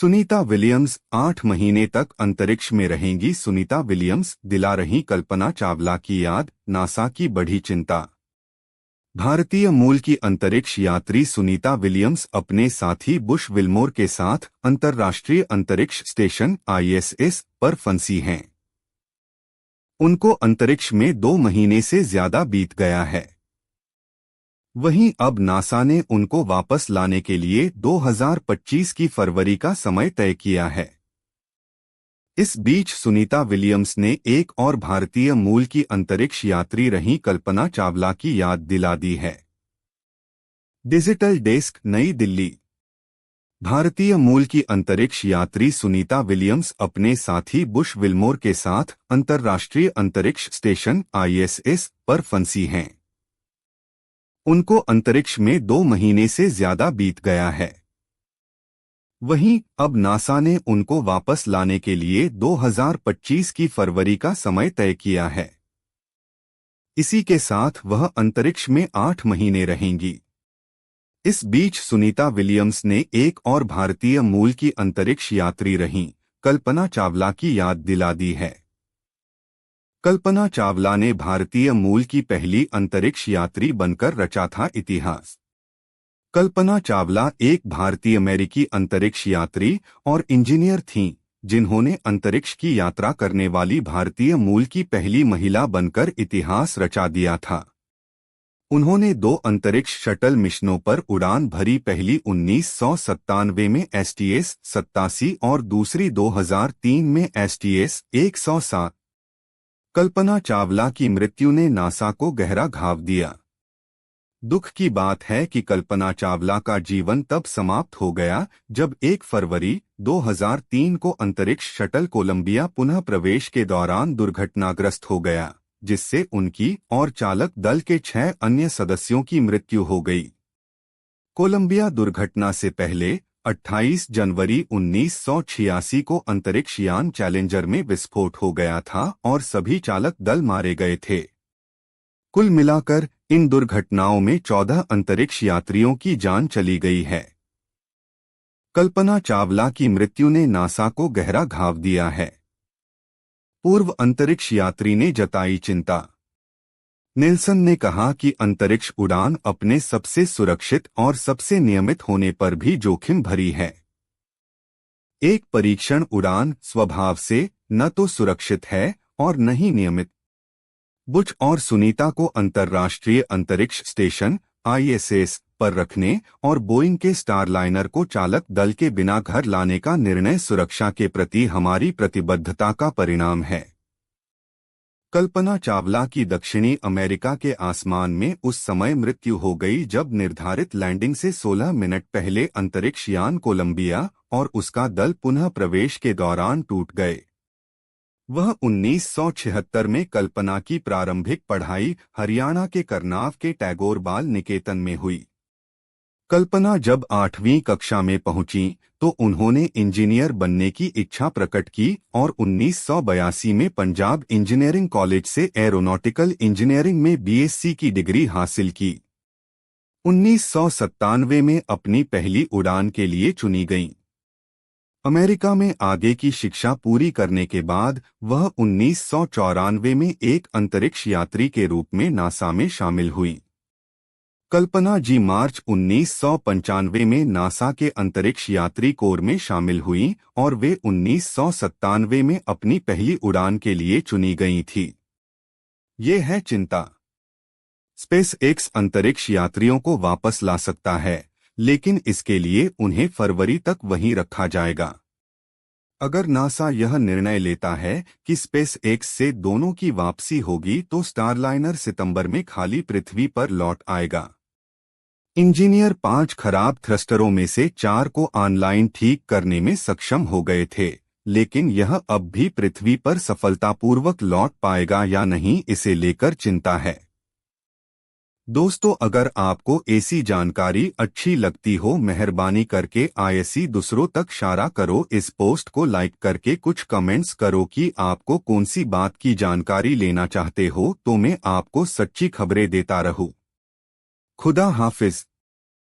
Sunita Williams 8 महीने तक अंतरिक्ष में रहेंगी। सुनीता विलियम्स दिला रही कल्पना चावला की याद, नासा की बढ़ी चिंता। भारतीय मूल की अंतरिक्ष यात्री सुनीता विलियम्स अपने साथी बुश विल्मोर के साथ अंतर्राष्ट्रीय अंतरिक्ष स्टेशन ISS पर फंसी हैं। उनको अंतरिक्ष में 2 महीने से ज्यादा बीत गया है। वहीं अब नासा ने उनको वापस लाने के लिए 2025 की फरवरी का समय तय किया है। इस बीच सुनीता विलियम्स ने एक और भारतीय मूल की अंतरिक्ष यात्री रही कल्पना चावला की याद दिला दी है। डिजिटल डेस्क, नई दिल्ली। भारतीय मूल की अंतरिक्ष यात्री सुनीता विलियम्स अपने साथी बुश विल्मोर के साथ अंतर्राष्ट्रीय अंतरिक्ष स्टेशन ISS पर फंसी हैं। उनको अंतरिक्ष में 2 महीने से ज्यादा बीत गया है। वहीं अब नासा ने उनको वापस लाने के लिए 2025 की फरवरी का समय तय किया है। इसी के साथ वह अंतरिक्ष में 8 महीने रहेंगी। इस बीच सुनीता विलियम्स ने एक और भारतीय मूल की अंतरिक्ष यात्री रही कल्पना चावला की याद दिला दी है। कल्पना चावला ने भारतीय मूल की पहली अंतरिक्ष यात्री बनकर रचा था इतिहास। कल्पना चावला एक भारतीय अमेरिकी अंतरिक्ष यात्री और इंजीनियर थीं, जिन्होंने अंतरिक्ष की यात्रा करने वाली भारतीय मूल की पहली महिला बनकर इतिहास रचा दिया था। उन्होंने 2 अंतरिक्ष शटल मिशनों पर उड़ान भरी, पहली 1997 में STS-87 और दूसरी 2003 में STS-107। कल्पना चावला की मृत्यु ने नासा को गहरा घाव दिया। दुख की बात है कि कल्पना चावला का जीवन तब समाप्त हो गया जब 1 फरवरी 2003 को अंतरिक्ष शटल कोलंबिया पुनः प्रवेश के दौरान दुर्घटनाग्रस्त हो गया, जिससे उनकी और चालक दल के 6 अन्य सदस्यों की मृत्यु हो गई। कोलंबिया दुर्घटना से पहले 28 जनवरी 1986 को अंतरिक्ष यान चैलेंजर में विस्फोट हो गया था और सभी चालक दल मारे गए थे। कुल मिलाकर इन दुर्घटनाओं में 14 अंतरिक्ष यात्रियों की जान चली गई है। कल्पना चावला की मृत्यु ने नासा को गहरा घाव दिया है। पूर्व अंतरिक्ष यात्री ने जताई चिंता। नेल्सन ने कहा कि अंतरिक्ष उड़ान अपने सबसे सुरक्षित और सबसे नियमित होने पर भी जोखिम भरी है। एक परीक्षण उड़ान स्वभाव से न तो सुरक्षित है और न ही नियमित। बुश और सुनीता को अंतर्राष्ट्रीय अंतरिक्ष स्टेशन ISS पर रखने और बोइंग के स्टारलाइनर को चालक दल के बिना घर लाने का निर्णय सुरक्षा के प्रति हमारी प्रतिबद्धता का परिणाम है। कल्पना चावला की दक्षिणी अमेरिका के आसमान में उस समय मृत्यु हो गई जब निर्धारित लैंडिंग से 16 मिनट पहले अंतरिक्ष यान कोलंबिया और उसका दल पुनः प्रवेश के दौरान टूट गए। वह 1976 में कल्पना की प्रारंभिक पढ़ाई हरियाणा के करनाव के टैगोर बाल निकेतन में हुई। कल्पना जब 8वीं कक्षा में पहुंची तो उन्होंने इंजीनियर बनने की इच्छा प्रकट की और 1982 में पंजाब इंजीनियरिंग कॉलेज से एरोनॉटिकल इंजीनियरिंग में BSc की डिग्री हासिल की। 1997 में अपनी पहली उड़ान के लिए चुनी गईं। अमेरिका में आगे की शिक्षा पूरी करने के बाद वह 1994 में एक अंतरिक्ष यात्री के रूप में नासा में शामिल हुई। कल्पना जी मार्च 1995 में नासा के अंतरिक्ष यात्री कोर में शामिल हुईं और वे 1997 में अपनी पहली उड़ान के लिए चुनी गई थी। ये है चिंता। SpaceX अंतरिक्ष यात्रियों को वापस ला सकता है, लेकिन इसके लिए उन्हें फरवरी तक वहीं रखा जाएगा। अगर नासा यह निर्णय लेता है कि SpaceX से दोनों की वापसी होगी तो स्टारलाइनर सितंबर में खाली पृथ्वी पर लौट आएगा। इंजीनियर 5 खराब थ्रस्टरों में से 4 को ऑनलाइन ठीक करने में सक्षम हो गए थे, लेकिन यह अब भी पृथ्वी पर सफलतापूर्वक लौट पाएगा या नहीं, इसे लेकर चिंता है। दोस्तों, अगर आपको ऐसी जानकारी अच्छी लगती हो, मेहरबानी करके ऐसी दूसरों तक शारा करो। इस पोस्ट को लाइक करके कुछ कमेंट्स करो कि आपको कौन सी बात की जानकारी लेना चाहते हो, तो मैं आपको सच्ची खबरें देता रहूं। खुदा हाफिज।